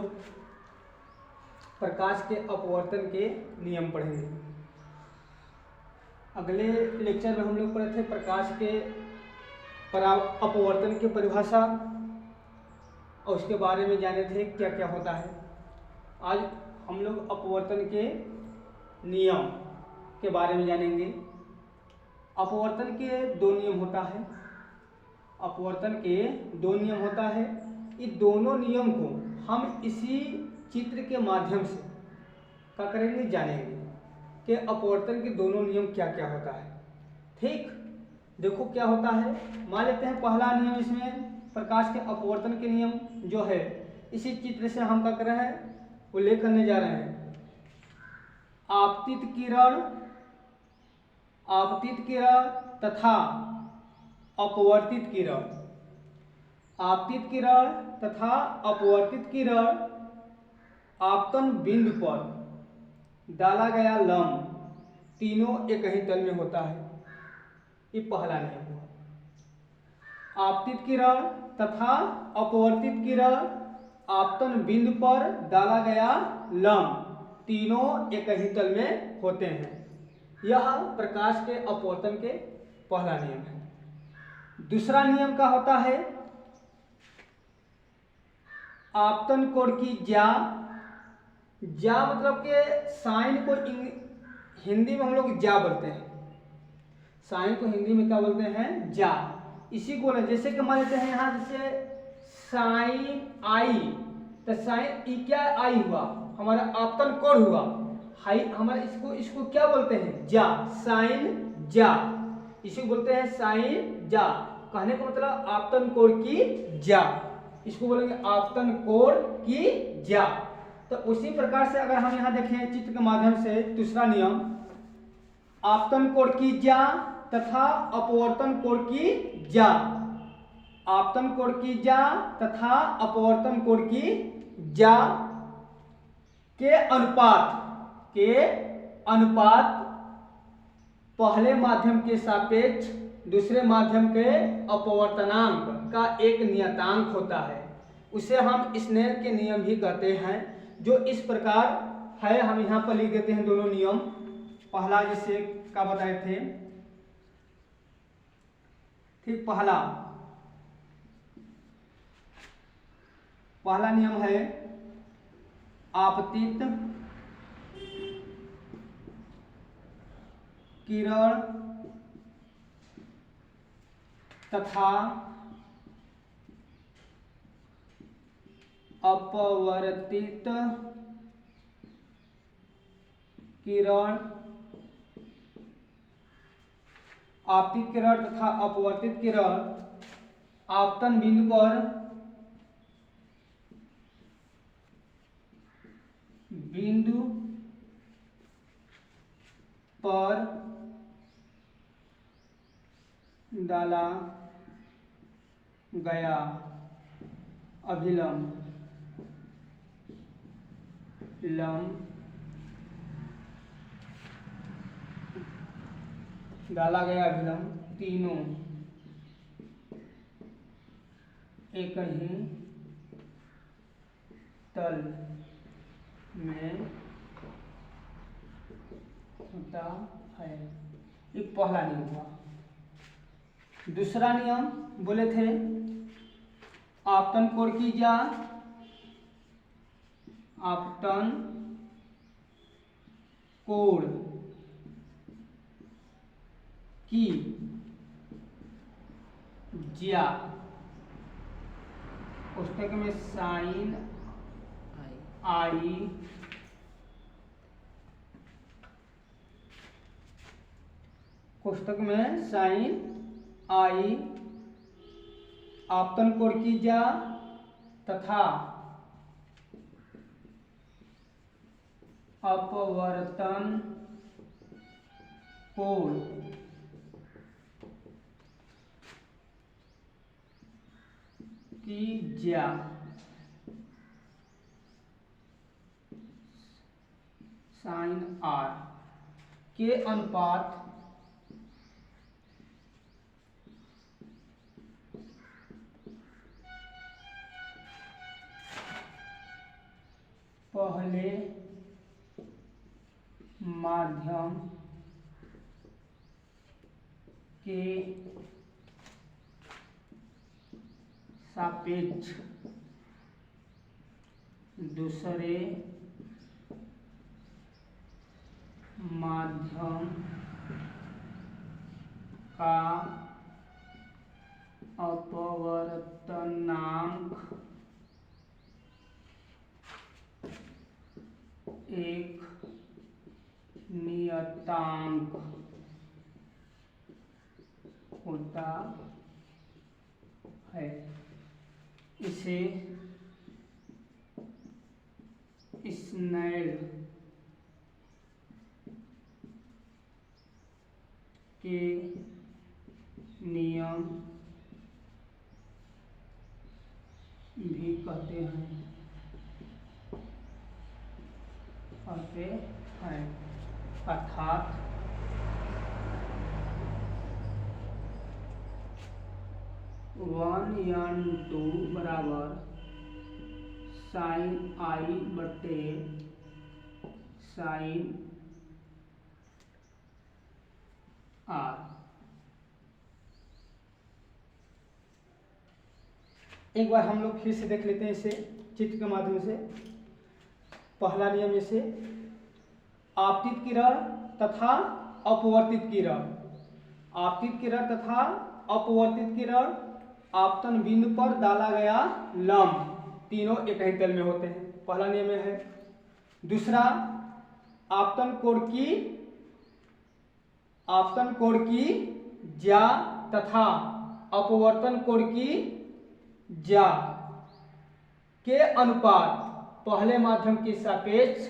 लोग प्रकाश के अपवर्तन के नियम पढ़ेंगे। अगले लेक्चर में हम लोग पढ़े थे प्रकाश के अपवर्तन की परिभाषा और उसके बारे में जाने थे क्या क्या होता है। आज हम लोग अपवर्तन के नियम के बारे में जानेंगे। अपवर्तन के दो नियम होता है। अपवर्तन के दो नियम होता है। इस दोनों नियम को हम इसी चित्र के माध्यम से क्या करेंगे, जानेंगे कि अपवर्तन के दोनों नियम क्या क्या होता है। ठीक, देखो क्या होता है। मान लेते हैं पहला नियम, इसमें प्रकाश के अपवर्तन के नियम जो है इसी चित्र से हम क्या कर रहे हैं, उल्लेख करने जा रहे हैं। आपतित किरण तथा अपवर्तित किरण। आपतित किरण तथा अपवर्तित किरण आपतन बिंदु पर डाला गया लंब तीनों एक ही तल में होता है। ये पहला नियम हुआ। आपतित किरण तथा अपवर्तित किरण आपतन बिंदु पर डाला गया लंब तीनों एक ही तल में होते हैं। यह प्रकाश के अपवर्तन के पहला नियम है। दूसरा नियम क्या होता है, आपतन कोण की ज्या मतलब के साइन को हिंदी में हम लोग ज्या बोलते हैं। साइन को हिंदी में क्या बोलते हैं, ज्या। इसी को जैसे कि मान लेते हैं यहाँ जैसे साइन आई, तो साइन ई क्या आई हुआ, हमारा आपतन कोण हुआ। हाई हमारा इसको क्या बोलते हैं, ज्या। साइन ज्या, इसी को बोलते हैं साइन ज्या। कहने का मतलब आपतन कोण की ज्या, इसको बोलेंगे आपतन कोण की ज्या। तो उसी प्रकार से अगर हम यहाँ देखें चित्र के माध्यम से, दूसरा नियम आपतन कोण की ज्या तथा अपवर्तन कोण की ज्या। आपतन कोण की ज्या तथा अपवर्तन कोण की ज्या के अनुपात पहले माध्यम के सापेक्ष दूसरे माध्यम के अपवर्तनांक का एक नियतांक होता है। उसे हम स्नेल के नियम भी कहते हैं, जो इस प्रकार है। हम यहाँ पर लिख देते हैं दोनों नियम। पहला जिसे क्या बताए थे, ठीक, पहला नियम है आपतित किरण तथा अपवर्तित किरण। आपतित किरण तथा अपवर्तित किरण आपतन बिंदु पर डाला गया अभिलंब तीनों एक ही तल में होता है। ये पहला नियम हुआ। दूसरा नियम बोले थे आपतन कोण की ज्या, आपतन कोण की ज्या पुस्तक में साइन आई पुस्तक में साइन आई आपतन कोण की ज्या तथा अपवर्तन कोण की ज्या साइन आर के अनुपात पहले माध्यम के सापेक्ष दूसरे माध्यम का अपवर्तनांक एक नियतांक होता है। इसे स्नेल के नियम भी कहते हैं अर्थात वन एन टू बराबर साइन आई बटे साइन आर। एक बार हम लोग फिर से देख लेते हैं इसे चित्र के माध्यम से। पहला नियम जैसे आपतित किरण तथा अपवर्तित किरण, आपतित किरण तथा अपवर्तित किरण आपतन बिंदु पर डाला गया लंब तीनों एक ही तल में होते हैं, पहला नियम है। दूसरा, आपतन कोण की ज्या तथा अपवर्तन कोण की ज्या के अनुपात पहले माध्यम के सापेक्ष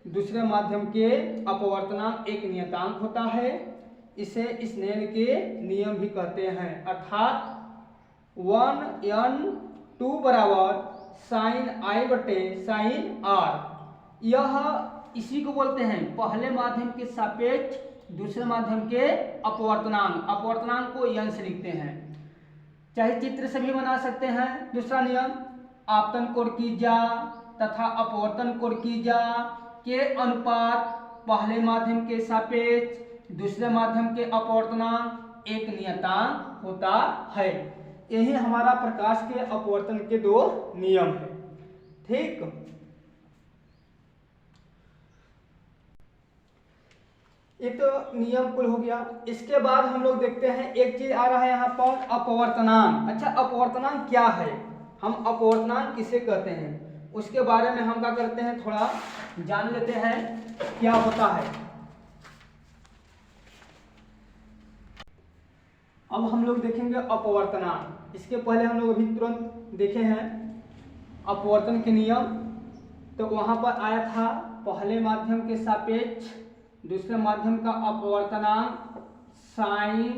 दूसरे माध्यम के अपवर्तनांक एक नियतांक होता है। इसे स्नेल के नियम भी कहते हैं अर्थात 1n2 बराबर साइन आई बटे साइन आर। यह इसी को बोलते हैं पहले माध्यम के सापेक्ष दूसरे माध्यम के अपवर्तनांक। अपवर्तनांक को n से लिखते हैं, चाहे चित्र से भी बना सकते हैं। दूसरा नियम, आपतन कोण की ज्या तथा अपवर्तन कोण की ज्या के अनुपात पहले माध्यम के सापेक्ष दूसरे माध्यम के अपवर्तनांक एक नियतांक होता है। यही हमारा प्रकाश के अपवर्तन के दो नियम है। ठीक, ये तो नियम कुल हो गया। इसके बाद हम लोग देखते हैं एक चीज आ रहा है यहाँ पर अपवर्तनांक। अच्छा, अपवर्तनांक क्या है, हम अपवर्तनांक किसे कहते हैं, उसके बारे में हम क्या करते हैं थोड़ा जान लेते हैं क्या होता है। अब हम लोग देखेंगे अपवर्तनांक। इसके पहले हम लोग अभी तुरंत देखे हैं अपवर्तन के नियम। तो वहां पर आया था पहले माध्यम के सापेक्ष दूसरे माध्यम का अपवर्तनांक साइन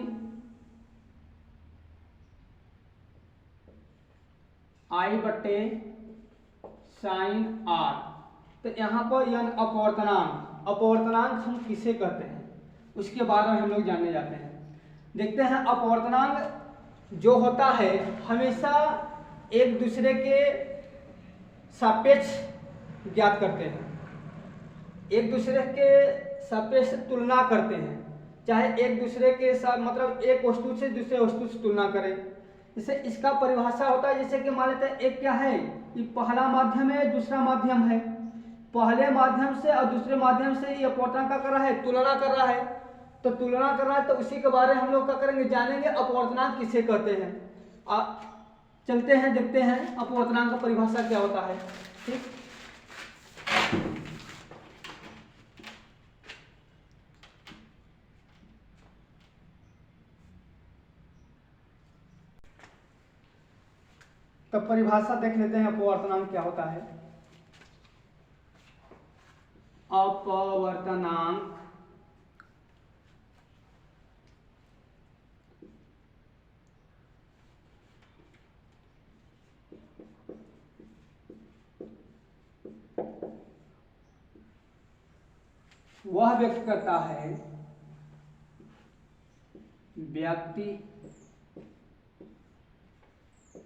आई बटे साइन आर। तो यहाँ पर यह अपवर्तनांक, अपवर्तनांक हम किसे कहते हैं उसके बारे में हम लोग जानने जाते हैं। देखते हैं अपवर्तनांक जो होता है हमेशा एक दूसरे के सापेक्ष ज्ञात करते हैं, एक दूसरे के सापेक्ष तुलना करते हैं, चाहे एक दूसरे के साथ मतलब एक वस्तु से दूसरे वस्तु से तुलना करें। जैसे इसका परिभाषा होता है, जैसे कि मान लेते हैं एक क्या है, ये पहला माध्यम है दूसरा माध्यम है, पहले माध्यम से और दूसरे माध्यम से ये अपवर्तन क्या कर रहा है, तुलना कर रहा है। तो तुलना कर रहा है तो उसी के बारे में हम लोग क्या करेंगे, जानेंगे अपवर्तनांक किसे कहते हैं। चलते हैं देखते हैं अपवर्तनांक का परिभाषा क्या होता है। ठीक, तो परिभाषा देख लेते हैं अपवर्तनांक क्या होता है। अपवर्तनांक वह व्यक्त करता है, व्यक्ति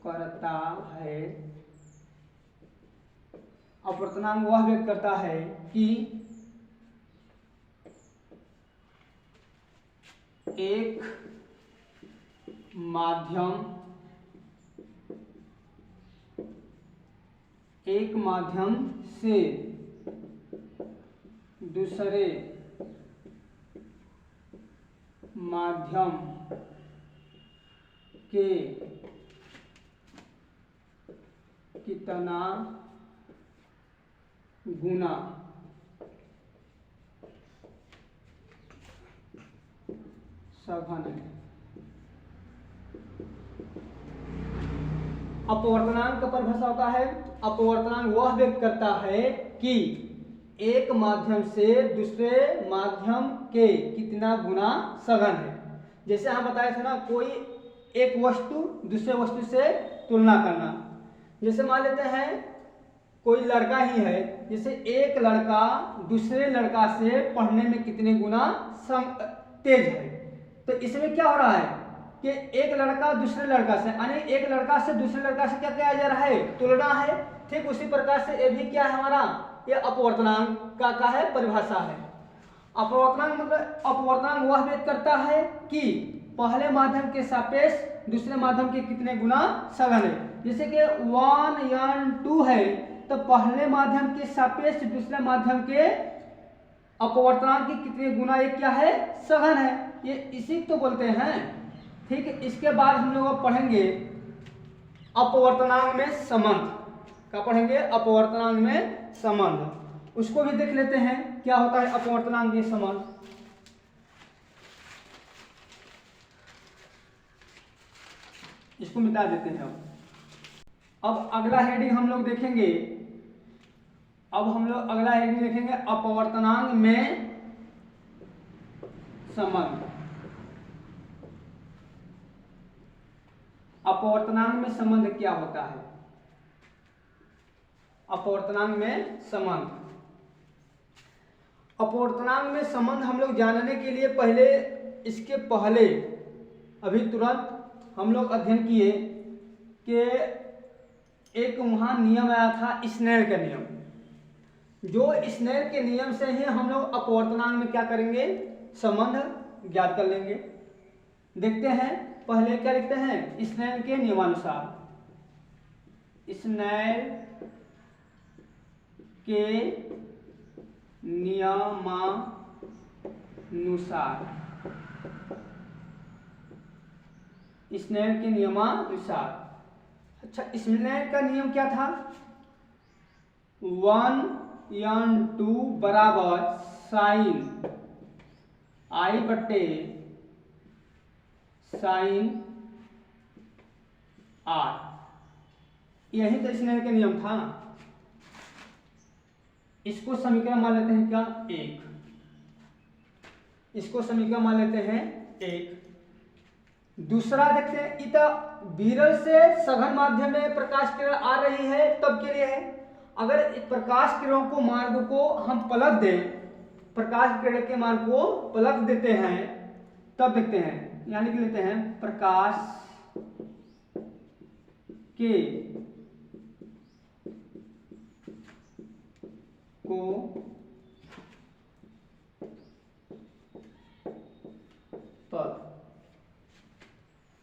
करता है अपवर्तनांक वह व्यक्त करता है कि एक माध्यम से दूसरे माध्यम के कितना गुना सघन है। अपवर्तनांक का परिभाषा होता है, अपवर्तनांक वह व्यक्त करता है कि एक माध्यम से दूसरे माध्यम के कितना गुना सघन है। जैसे हम बताए थे ना, कोई एक वस्तु दूसरे वस्तु से तुलना करना। जैसे मान लेते हैं कोई लड़का ही है, जैसे एक लड़का दूसरे लड़का से पढ़ने में कितने गुना तेज है, तो इसमें क्या हो रहा है कि एक लड़का दूसरे लड़का से, यानी एक लड़का से दूसरे लड़का से क्या किया जा रहा है, तुलना है। ठीक उसी प्रकार से ये भी क्या है हमारा, ये अपवर्तनांक का है परिभाषा है। अपवर्तनांक मतलब अपवर्तनांक वह व्यक्त करता है कि पहले माध्यम के सापेक्ष दूसरे माध्यम के कितने गुना सघन है। जैसे कि 1 या 2 है, तो पहले माध्यम के सापेक्ष दूसरे माध्यम के अपवर्तनांक के कितने गुना ये क्या है, सघन है। ये इसी को बोलते हैं। ठीक है, इसके बाद हम लोग पढ़ेंगे अपवर्तनांक में संबंध। क्या पढ़ेंगे, अपवर्तनांक में संबंध। उसको भी देख लेते हैं क्या होता है अपवर्तनांक में संबंध। इसको मिटा देते हैं। अब अगला हेडिंग हम लोग देखेंगे, अगला हेडिंग देखेंगे अपवर्तनांक में संबंध। अपवर्तनांक में संबंध क्या होता है। अपवर्तनांक में संबंध, अपवर्तनांक में संबंध हम लोग जानने के लिए इसके पहले अभी तुरंत हम लोग अध्ययन किए कि एक वहाँ नियम आया था, स्नेल का नियम। जो स्नेल के नियम से ही हम लोग अपवर्तनांक में क्या करेंगे, संबंध ज्ञात कर लेंगे। देखते हैं पहले क्या लिखते हैं, स्नेल के नियमानुसार। स्नेल के नियमानुसार, स्नेल के नियमानुसार। अच्छा, स्नेल का नियम क्या था, 1/2 बराबर साइन आई बट्टे साइन आर। यही तो स्नेल का नियम था। इसको समीकरण मान लेते हैं क्या, 1। इसको समीकरण मान लेते हैं 1। दूसरा देखते हैं, इतना विरल से सघन माध्यम में प्रकाश किरण आ रही है तब के लिए है। अगर प्रकाश किरणों को मार्ग को हम पलट दें, प्रकाश किरण के मार्ग को पलट देते हैं, तब देखते हैं, यानी कि लेते हैं प्रकाश के को पद,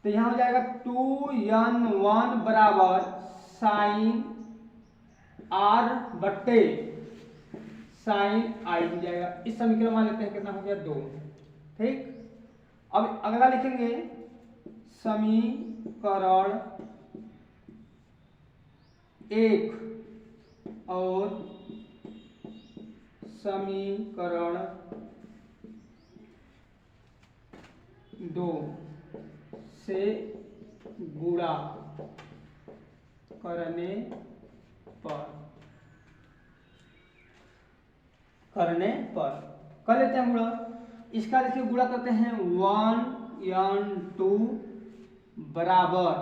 तो यहां हो जाएगा 2n1 बराबर साइन आर बट्टे साइन आई हो जाएगा। इस समीकरण मान लेते हैं, कितना हो गया, 2। ठीक, अब अगला लिखेंगे समीकरण 1 और समीकरण 2 से गुणा करने पर कर लेते हैं गुणा। इसका देखिए गुणा करते हैं, 1n2 बराबर,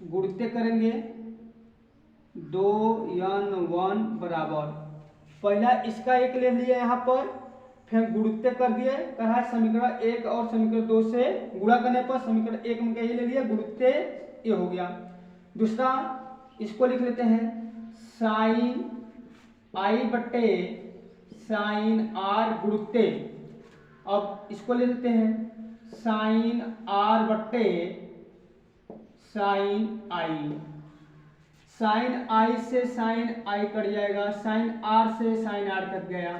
गुणते करेंगे 2n1 बराबर, पहला इसका एक ले लिया यहाँ पर, फिर गुणते कर दिए, कहा समीकरण 1 और समीकरण 2 से गुणा करने पर समीकरण 1 में ये ले लिया, गुणते ये हो गया। दूसरा इसको लिख लेते हैं साइन आई बट्टे साइन आर गुणुत्ते, अब इसको ले लेते हैं साइन आर बट्टे साइन आई। साइन आई से साइन आई कट जाएगा, साइन आर से साइन आर कट गया,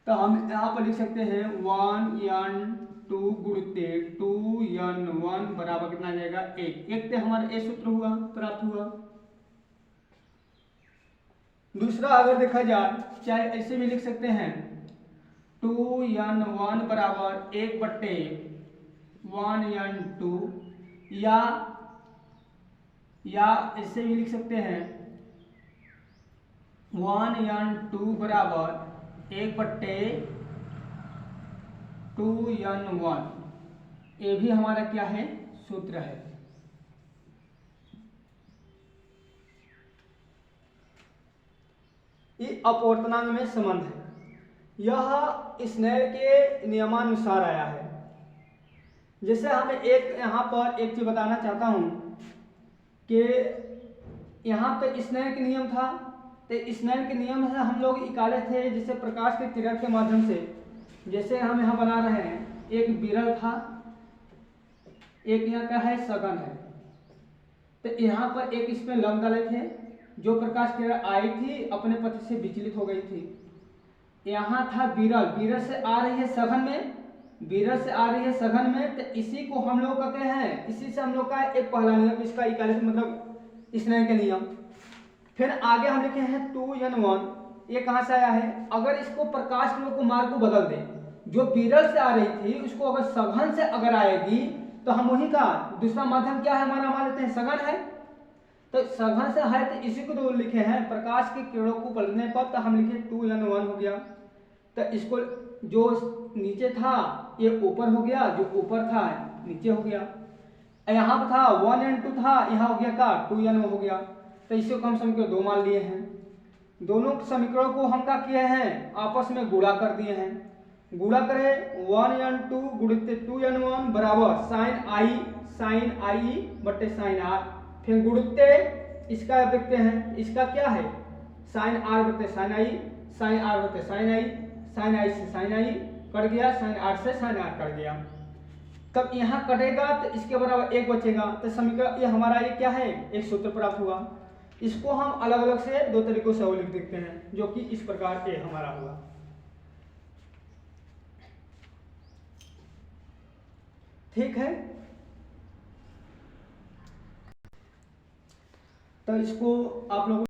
तो हम यहाँ पर लिख सकते हैं 1n2 गुणुत्ते 2n1 बराबर कितना आ जाएगा 1। एक तो हमारा ए सूत्र हुआ प्राप्त हुआ। दूसरा अगर देखा जाए, चाहे ऐसे भी लिख सकते हैं 2n1 बराबर 1 बट्टे 1n2, या ऐसे भी लिख सकते हैं 1n2 बराबर 1 बट्टे 2n1। ये भी हमारा क्या है, सूत्र है। ये अपवर्तनांक में संबंध है, यह स्नेल के नियमानुसार आया है। जैसे हमें एक यहाँ पर एक चीज बताना चाहता हूँ कि यहाँ पे स्नेल के नियम था, तो स्नेल के नियम से हम लोग निकाले थे जैसे प्रकाश के किरण के माध्यम से। जैसे हम यहाँ बना रहे हैं, एक विरल था, एक यहाँ का है सघन है, तो यहाँ पर एक इसमें लंब डाले थे, जो प्रकाश किरण आई थी अपने पथ से विचलित हो गई थी। यहाँ था विरल, विरल से आ रही है सघन में, विरल से आ रही है सघन में, तो इसी को हम लोग कहते हैं, इसी से हम लोग का एक पहला नियम, इसका इक्विवेलेंस मतलब स्नेल के नियम। फिर आगे हम लिखे हैं 2n1, ये कहाँ से आया है, अगर इसको प्रकाश किरणों को मार्ग को बदल दें, जो विरल से आ रही थी उसको अगर सघन से अगर आएगी, तो हम वही का दूसरा माध्यम क्या है हमारा, मान लेते हैं सघन है, तो सघन से है, तो इसी को तो लिखे हैं प्रकाश की किरणों को पलटने पर, तो हम लिखे 2n1 हो गया। तो इसको जो नीचे था ये ऊपर हो गया, जो ऊपर था नीचे हो गया। यहाँ पर था 1n2 था, यहाँ हो गया का 2n1 हो गया, तो इसको हम समीकरण 2 मान लिए हैं। दोनों समीकरणों को हम क्या किए हैं, आपस में गुणा कर दिए हैं। गुणा करें 1n2 गुणित 2n1 बराबर साइन आई बट्टे साइन आर, फिर गुणित्ते इसका देखते हैं, इसका क्या है साइन आर बट्टे साइन आई, साइन आर बट्टे साइन आई, साइन आई से साइन आई कट गया, साइन आर से साइन आर कट गया। तब यहाँ कटेगा तो इसके बराबर 1 बचेगा, तो समीकरण ये हमारा ये क्या है, एक सूत्र प्राप्त हुआ। इसको हम अलग अलग से दो तरीकों से और लिख देखते हैं, जो कि इस प्रकार ये हमारा हुआ। ठीक है, तो इसको आप लोगों